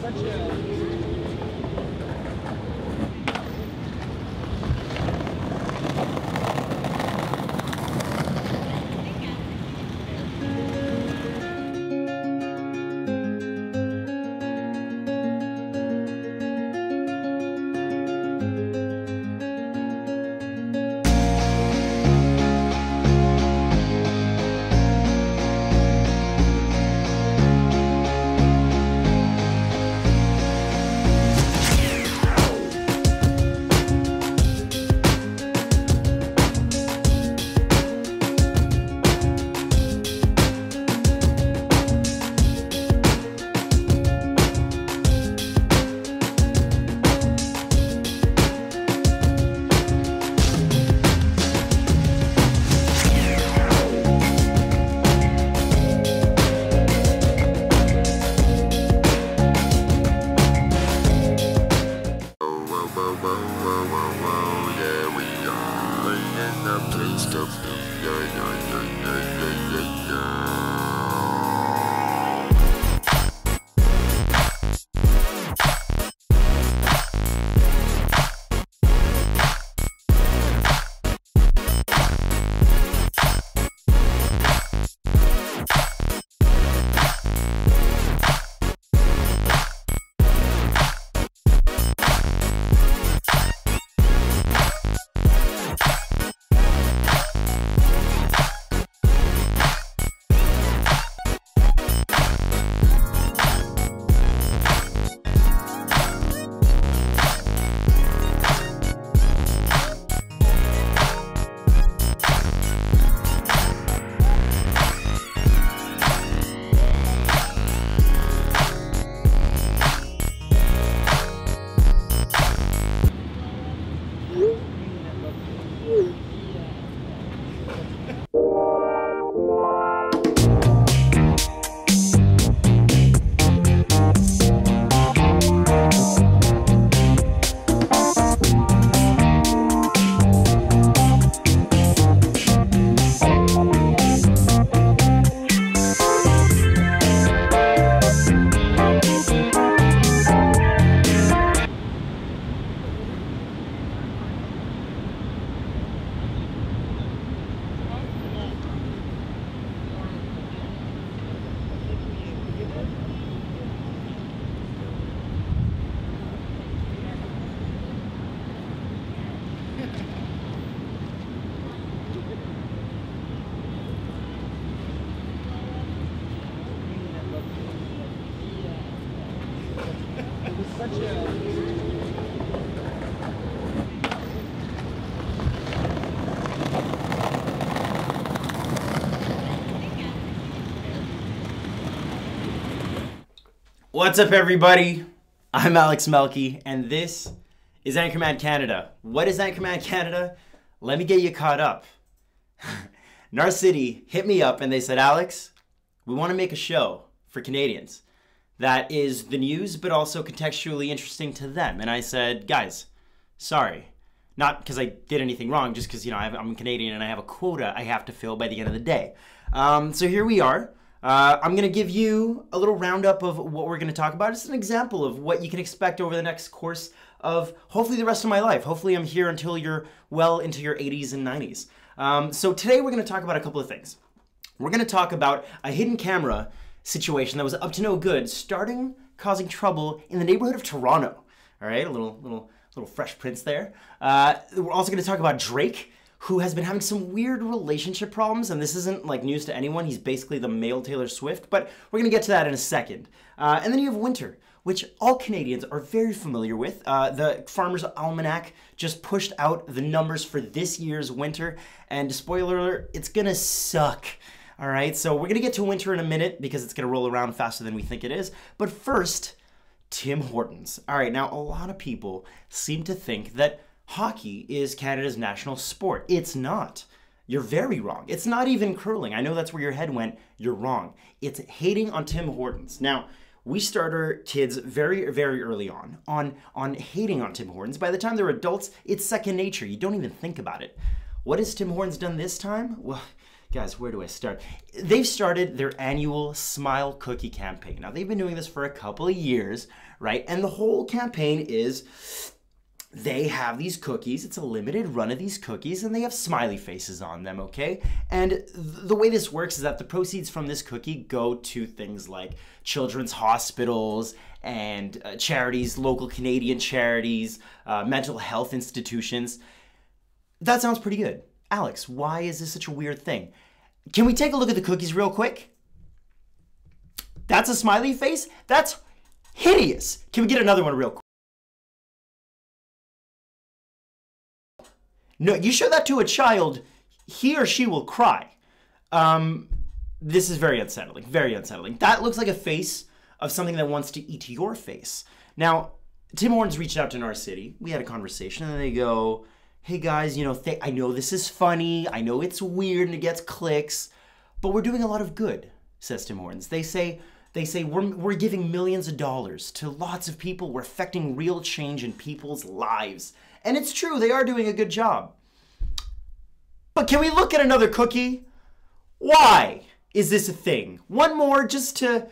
such a... such a... What's up, everybody? I'm Alex Melki, and this is Anchorman Canada. What is Anchorman Canada? Let me get you caught up. Narcity hit me up and they said, Alex, we want to make a show for Canadians that is the news, but also contextually interesting to them. And I said, guys, sorry. Not because I did anything wrong, just because, I'm Canadian and I have a quota I have to fill by the end of the day. So here we are. I'm going to give you a little roundup of what we're going to talk about. Just an example of what you can expect over the next course of hopefully the rest of my life. Hopefully I'm here until you're well into your 80s and 90s. So today we're going to talk about a couple of things. We're going to talk about a hidden camera situation that was up to no good, causing trouble in the neighborhood of Toronto. All right, a little Fresh Prince there. We're also going to talk about Drake, who has been having some weird relationship problems, and this isn't like news to anyone. He's basically the male Taylor Swift, but we're gonna get to that in a second. And then you have winter, which all Canadians are very familiar with. The Farmer's Almanac just pushed out the numbers for this year's winter, and spoiler alert, it's gonna suck. All right, so we're gonna get to winter in a minute because it's gonna roll around faster than we think it is. But first, Tim Hortons. All right, now a lot of people seem to think that hockey is Canada's national sport. It's not. You're very wrong. It's not even curling. I know that's where your head went. You're wrong. It's hating on Tim Hortons. Now, we start our kids very, very early on hating on Tim Hortons. By the time they're adults, it's second nature. You don't even think about it. What has Tim Hortons done this time? Well, Guys, where do I start? They've started their annual Smile Cookie campaign. Now, they've been doing this for a couple of years, right? And the whole campaign is they have these cookies. It's a limited run of these cookies, and they have smiley faces on them, okay? And the way this works is that the proceeds from this cookie go to things like children's hospitals and charities, local Canadian charities, mental health institutions. That sounds pretty good. Alex, why is this such a weird thing? Can we take a look at the cookies real quick? That's a smiley face? That's hideous. Can we get another one real quick? No, you show that to a child, he or she will cry. This is very unsettling, very unsettling. That looks like a face of something that wants to eat your face. Now, Tim Hortons reached out to Narcity. We had a conversation, and they go, hey guys, I know this is funny, I know it's weird and it gets clicks, but we're doing a lot of good, says Tim Hortons. They say we're giving millions of dollars to lots of people. We're affecting real change in people's lives. And it's true, they are doing a good job. But can we look at another cookie? Why is this a thing? One more just to...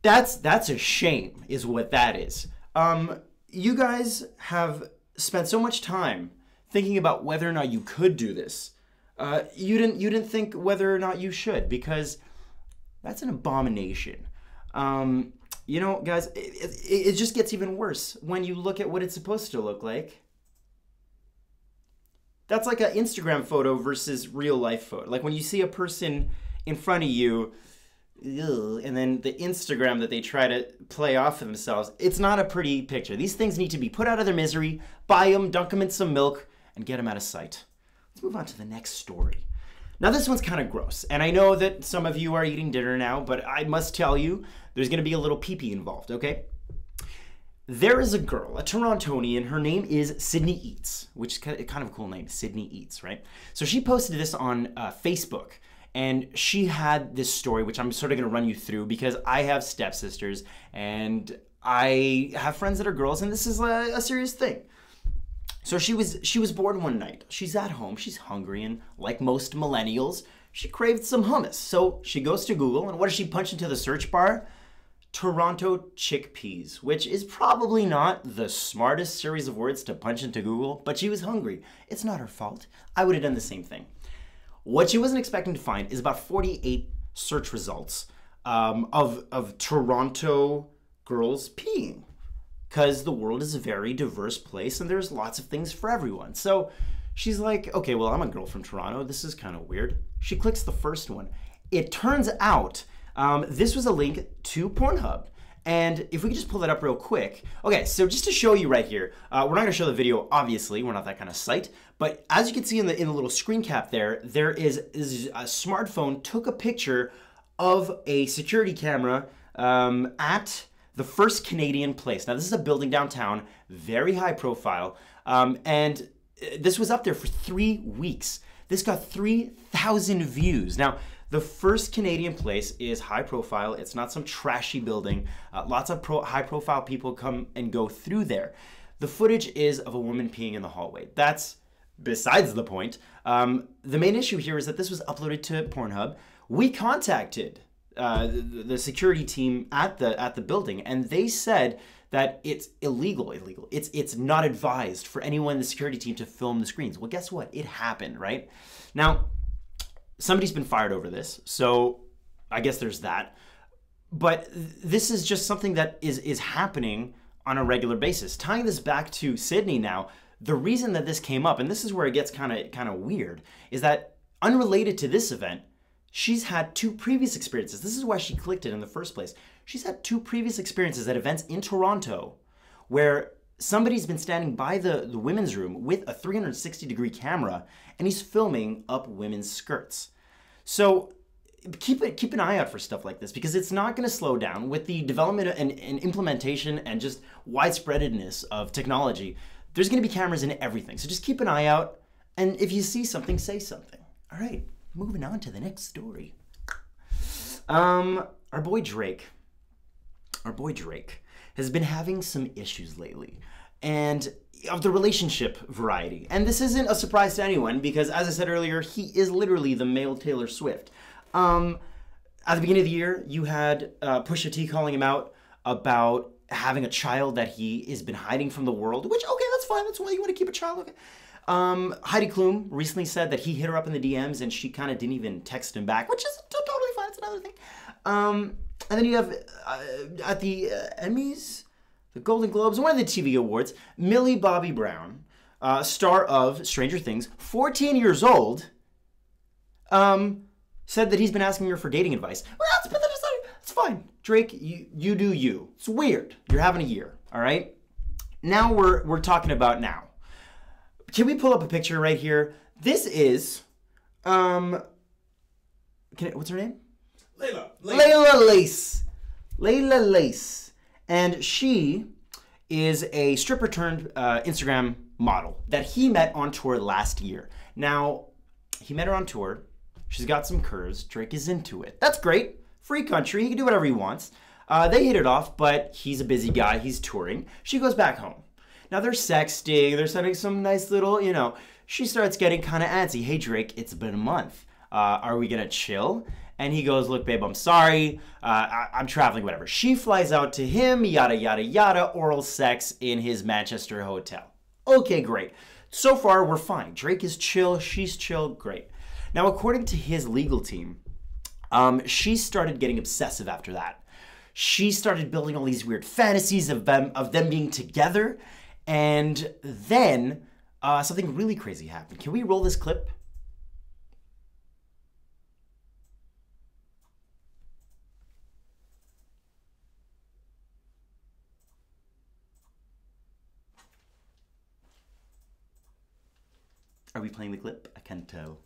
That's a shame, is what that is. You guys have spent so much time thinking about whether or not you could do this. You didn't think whether or not you should, because that's an abomination. Guys, it just gets even worse when you look at what it's supposed to look like. That's like an Instagram photo versus real life photo. Like when you see a person in front of you, and then the Instagram that they try to play off of themselves, it's not a pretty picture. These things need to be put out of their misery, buy them, dunk them in some milk, and get them out of sight. Let's move on to the next story. Now this one's kind of gross, and I know that some of you are eating dinner now, but I must tell you, there's gonna be a little pee-pee involved, okay? There is a girl, a Torontonian, her name is Sydney Eats, which is kind of a cool name, Sydney Eats, right? So she posted this on Facebook, and she had this story, which I'm sort of going to run you through because I have stepsisters and I have friends that are girls, and this is a serious thing. So she was bored one night. She's at home, she's hungry, and like most millennials, she craved some hummus. So she goes to Google, and what does she punch into the search bar? Toronto chickpeas, which is probably not the smartest series of words to punch into Google, but she was hungry. It's not her fault. I would have done the same thing. What she wasn't expecting to find is about 48 search results of Toronto girls peeing, because the world is a very diverse place and there's lots of things for everyone. So she's like, okay, well, I'm a girl from Toronto. This is kind of weird. She clicks the first one. It turns out this was a link to Pornhub. And if we could just pull that up real quick. Okay, so just to show you right here, we're not gonna show the video, obviously, we're not that kind of site, but as you can see in the little screen cap there is a smartphone took a picture of a security camera at the First Canadian Place. Now this is a building downtown, very high profile, and this was up there for 3 weeks. This got 3,000 views. Now, the First Canadian Place is high profile. It's not some trashy building. Lots of high profile people come and go through there. The footage is of a woman peeing in the hallway. That's besides the point. The main issue here is that this was uploaded to Pornhub. We contacted the security team at the building, and they said that it's illegal. It's not advised for anyone in the security team to film the screens. Well, guess what? It happened, right? Now, somebody's been fired over this, so I guess there's that. But this is just something that is happening on a regular basis. Tying this back to Sydney now, the reason that this came up, and this is where it gets kind of weird, is that unrelated to this event, she's had 2 previous experiences. This is why she clicked it in the first place. She's had 2 previous experiences at events in Toronto where somebody's been standing by the women's room with a 360-degree camera, and he's filming up women's skirts. So keep an eye out for stuff like this, because it's not going to slow down with the development and implementation and just widespreadedness of technology. There's going to be cameras in everything. So just keep an eye out, and if you see something, say something. All right, moving on to the next story. Our boy Drake has been having some issues lately. and of the relationship variety. And this isn't a surprise to anyone because, as I said earlier, he is literally the male Taylor Swift. At the beginning of the year, you had Pusha T calling him out about having a child that he has been hiding from the world, which, okay, that's fine. That's why you want to keep a child, okay. Heidi Klum recently said that he hit her up in the DMs and she kind of didn't even text him back, which is totally fine. It's another thing. And then you have at the Emmys, the Golden Globes, one of the TV awards, Millie Bobby Brown, star of Stranger Things, 14 years old, said that he's been asking her for dating advice. Well, that's fine. Drake, you do you. It's weird. You're having a year, all right? Now we're talking about now. Can we pull up a picture right here? This is, what's her name? Layla Lace. Layla Lace. And she is a stripper turned Instagram model that he met on tour last year. Now, he met her on tour. She's got some curves. Drake is into it. That's great. Free country. He can do whatever he wants. They hit it off, but he's a busy guy. He's touring. She goes back home. Now they're sexting. They're sending some nice little, she starts getting kind of antsy. Hey, Drake, it's been a month. Are we going to chill? And he goes, look, babe, I'm sorry. I'm traveling, whatever. She flies out to him, yada, yada, yada, oral sex in his Manchester hotel. Okay, great. So far, we're fine. Drake is chill. She's chill. Great. Now, according to his legal team, she started getting obsessive after that. She started building all these weird fantasies of them being together. And then something really crazy happened. Can we roll this clip? Are we playing the clip? I can't tell.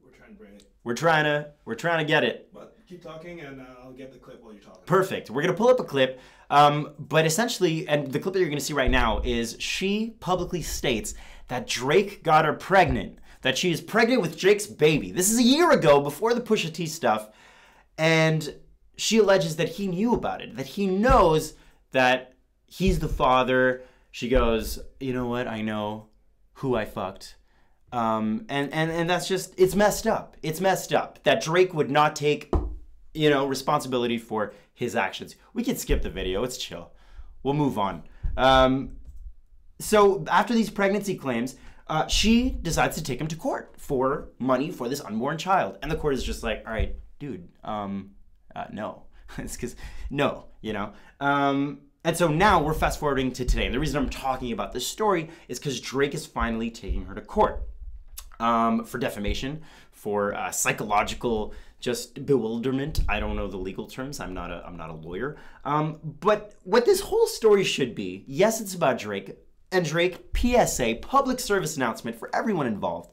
We're trying to bring it. We're trying to get it. But keep talking and I'll get the clip while you're talking. Perfect. We're going to pull up a clip. But essentially, and the clip that you're going to see right now is she publicly states that Drake got her pregnant. That she is pregnant with Drake's baby. This is a year ago, before the Pusha T stuff. And she alleges that he knew about it. That he knows that he's the father. She goes, you know what? I know who I fucked. And that's just, it's messed up. It's messed up that Drake would not take, responsibility for his actions. We can skip the video. It's chill. We'll move on. So after these pregnancy claims, she decides to take him to court for money for this unborn child. And the court is just like, all right, dude, no. It's because, no, And so now we're fast forwarding to today. And the reason I'm talking about this story is because Drake is finally taking her to court. For defamation, for psychological just bewilderment. I don't know the legal terms. I'm not a lawyer. But what this whole story should be, yes, it's about Drake. And Drake, PSA, public service announcement for everyone involved.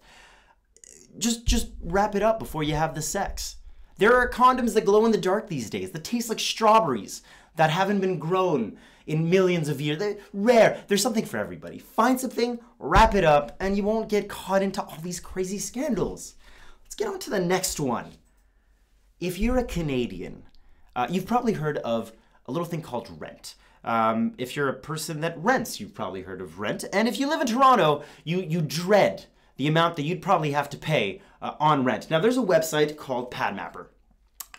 Just wrap it up before you have the sex. There are condoms that glow in the dark these days that taste like strawberries that haven't been grown in millions of years. They're rare. There's something for everybody. Find something, wrap it up, and you won't get caught into all these crazy scandals. Let's get on to the next one. If you're a Canadian, you've probably heard of a little thing called rent. If you're a person that rents, you've probably heard of rent. And if you live in Toronto, you dread the amount that you'd probably have to pay on rent. Now, there's a website called PadMapper,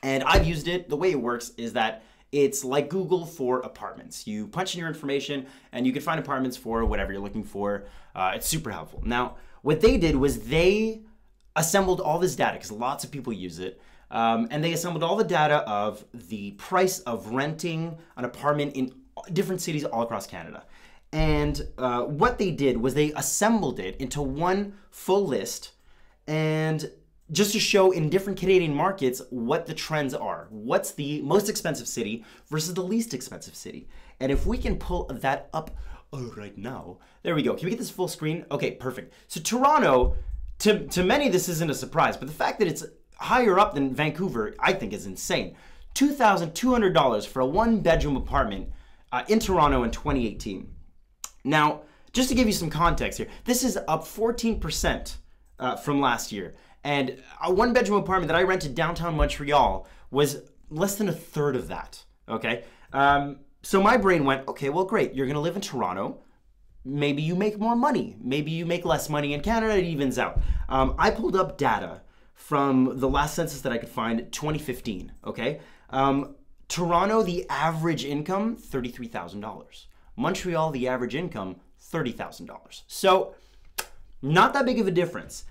and I've used it. The way it works is that it's like Google for apartments. You punch in your information and you can find apartments for whatever you're looking for. It's super helpful. Now, what they did was they assembled all this data, because lots of people use it, and they assembled all the data of the price of renting an apartment in different cities all across Canada. And what they did was they assembled it into one full list, and just to show in different Canadian markets what the trends are. What's the most expensive city versus the least expensive city. And if we can pull that up right now. There we go. Can we get this full screen? Okay, perfect. So Toronto, to many this isn't a surprise, but the fact that it's higher up than Vancouver, I think is insane. $2,200 for a one-bedroom apartment in Toronto in 2018. Now, just to give you some context here, this is up 14% from last year. And a one-bedroom apartment that I rented downtown Montreal was less than a third of that, okay? So my brain went, okay, well, great. You're going to live in Toronto. maybe you make more money. Maybe you make less money in Canada, it evens out. I pulled up data from the last census that I could find, 2015, okay? Toronto, the average income, $33,000. Montreal, the average income, $30,000. So, not that big of a difference.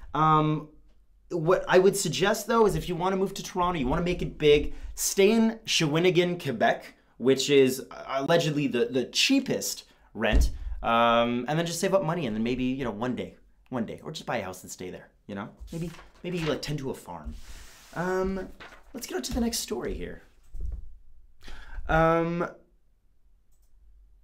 What I would suggest, though, is if you want to move to Toronto, you want to make it big, stay in Shawinigan, Quebec, which is allegedly the cheapest rent, and then just save up money, and then maybe, you know, one day, or just buy a house and stay there, you know? Maybe you, like, tend to a farm. Let's get on to the next story here. I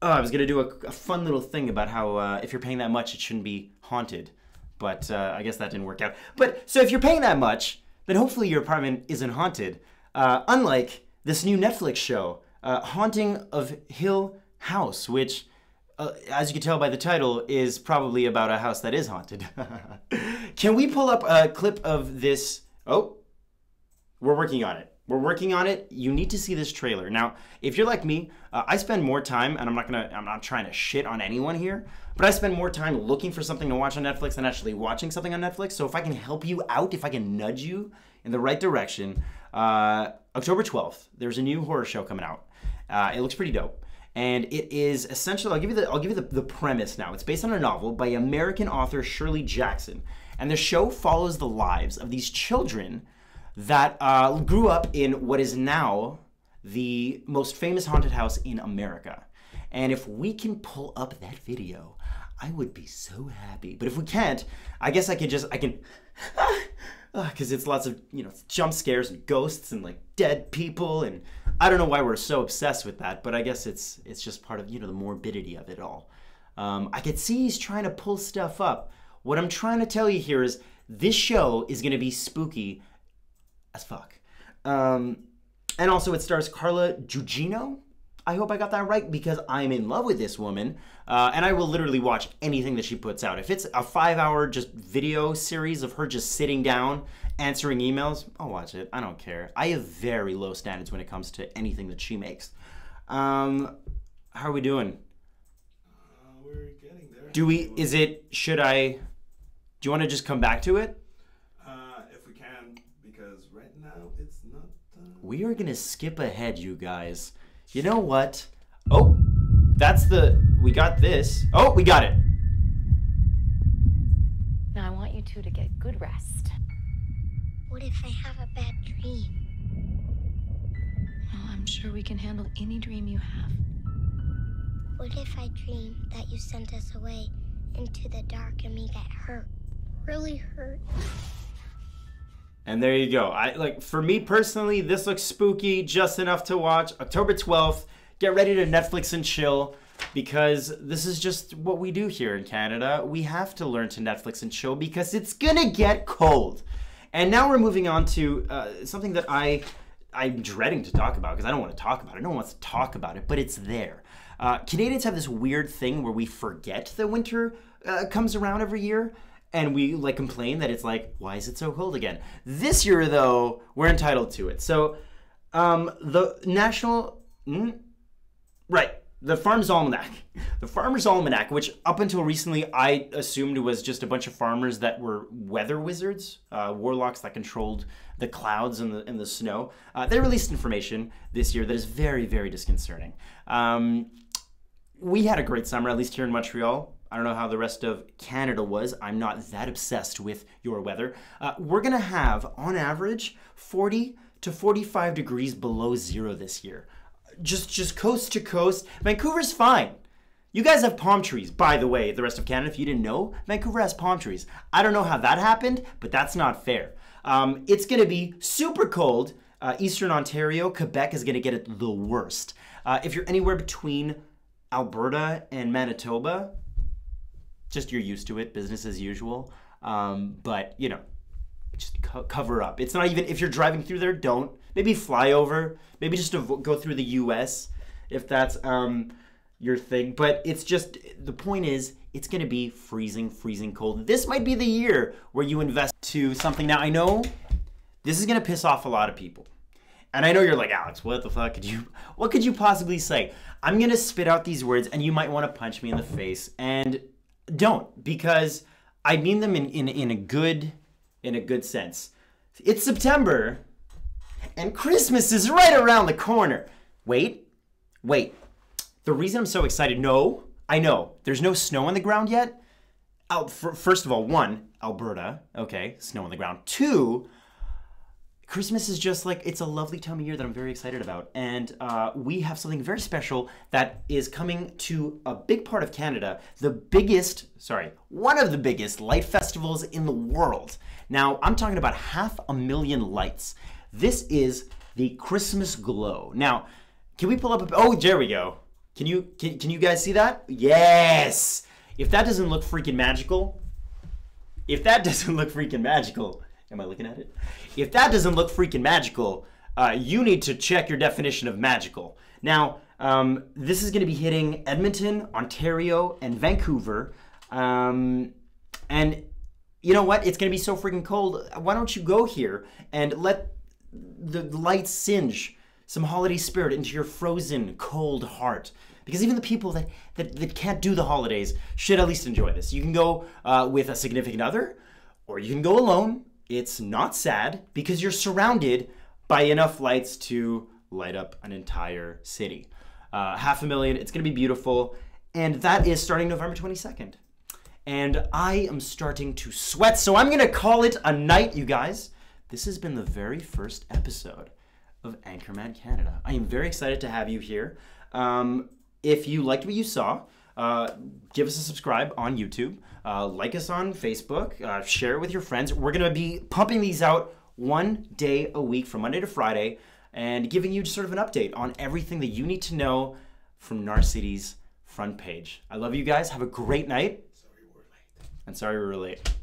was going to do a fun little thing about how if you're paying that much, it shouldn't be haunted. But I guess that didn't work out. But so if you're paying that much, then hopefully your apartment isn't haunted. Unlike this new Netflix show, Haunting of Hill House, which, as you can tell by the title, is probably about a house that is haunted. Can we pull up a clip of this? Oh, we're working on it. We're working on it. You need to see this trailer. Now, if you're like me, I spend more time, and I'm not trying to shit on anyone here, but I spend more time looking for something to watch on Netflix than actually watching something on Netflix. So if I can help you out, if I can nudge you in the right direction, October 12th, there's a new horror show coming out. It looks pretty dope. And it is essentially, I'll give you the premise now. It's based on a novel by American author Shirley Jackson. And the show follows the lives of these children that grew up in what is now the most famous haunted house in America. And if we can pull up that video, I would be so happy. But if we can't, I guess I can, because it's lots of, you know, jump scares and ghosts and like dead people, and I don't know why we're so obsessed with that, but I guess it's just part of, you know, the morbidity of it all. I could see he's trying to pull stuff up. What I'm trying to tell you here is this show is going to be spooky as fuck. And also it stars Carla Gugino. I hope I got that right, because I'm in love with this woman, and I will literally watch anything that she puts out. If it's a 5-hour just video series of her just sitting down answering emails, I'll watch it. I don't care. I have very low standards when it comes to anything that she makes. How are we doing? We're getting there. Do you want to just come back to it? If we can, because right now it's not done. We are gonna skip ahead, you guys. You know what? Oh, we got this. Oh, we got it. Now I want you two to get good rest. What if I have a bad dream? Oh, I'm sure we can handle any dream you have. What if I dream that you sent us away into the dark and we get hurt? Really hurt. And there you go. For me personally, this looks spooky, just enough to watch. October 12th, get ready to Netflix and chill, because this is just what we do here in Canada. We have to learn to Netflix and chill because it's gonna get cold. And now we're moving on to something that I'm dreading to talk about, because I don't want to talk about it. No one wants to talk about it, but it's there. Canadians have this weird thing where we forget that winter comes around every year. And we like complain that it's like, why is it so cold again? This year, though, we're entitled to it. So, the Farmer's Almanac. The Farmer's Almanac, which up until recently I assumed was just a bunch of farmers that were weather wizards, warlocks that controlled the clouds and the snow. They released information this year that is very, very disconcerting. We had a great summer, at least here in Montreal. I don't know how the rest of Canada was. I'm not that obsessed with your weather. We're gonna have, on average, 40 to 45 degrees below zero this year. Just coast to coast. Vancouver's fine. You guys have palm trees. By the way, the rest of Canada, if you didn't know, Vancouver has palm trees. I don't know how that happened, but that's not fair. It's gonna be super cold. Eastern Ontario, Quebec is gonna get it the worst. If you're anywhere between Alberta and Manitoba, just you're used to it, business as usual. But, you know, just cover up. It's not even, if you're driving through there, don't. Maybe fly over. Maybe just to go through the U.S. if that's your thing. But it's just, the point is, it's going to be freezing, freezing cold. This might be the year where you invest to something. Now, I know this is going to piss off a lot of people. And I know you're like, Alex, what the fuck what could you possibly say? I'm gonna spit out these words and you might want to punch me in the face, and don't, because I mean them in a good sense. It's September and Christmas is right around the corner. Wait. The reason I'm so excited, no, I know, there's no snow on the ground yet. First of all, 1, Alberta, okay, snow on the ground. 2, Christmas is just like, it's a lovely time of year that I'm very excited about. And we have something very special that is coming to a big part of Canada, one of the biggest light festivals in the world. Now, I'm talking about 500,000 lights. This is the Christmas Glow. Now, can we pull up oh, there we go. Can you guys see that? Yes! If that doesn't look freaking magical, am I looking at it? If that doesn't look freaking magical, you need to check your definition of magical. Now, this is going to be hitting Edmonton, Ontario, and Vancouver. And you know what? It's going to be so freaking cold. Why don't you go here and let the lights singe some holiday spirit into your frozen, cold heart? Because even the people that can't do the holidays should at least enjoy this. You can go with a significant other, or you can go alone. It's not sad because you're surrounded by enough lights to light up an entire city. 500,000, it's gonna be beautiful. And that is starting November 22nd. And I am starting to sweat, so I'm gonna call it a night, you guys. This has been the very first episode of Anchorman Canada. I am very excited to have you here. If you liked what you saw, give us a subscribe on YouTube, like us on Facebook, share it with your friends. We're going to be pumping these out 1 day a week from Monday to Friday and giving you sort of an update on everything that you need to know from Narcity's front page. I love you guys. Have a great night. Sorry we're late. And sorry we were late.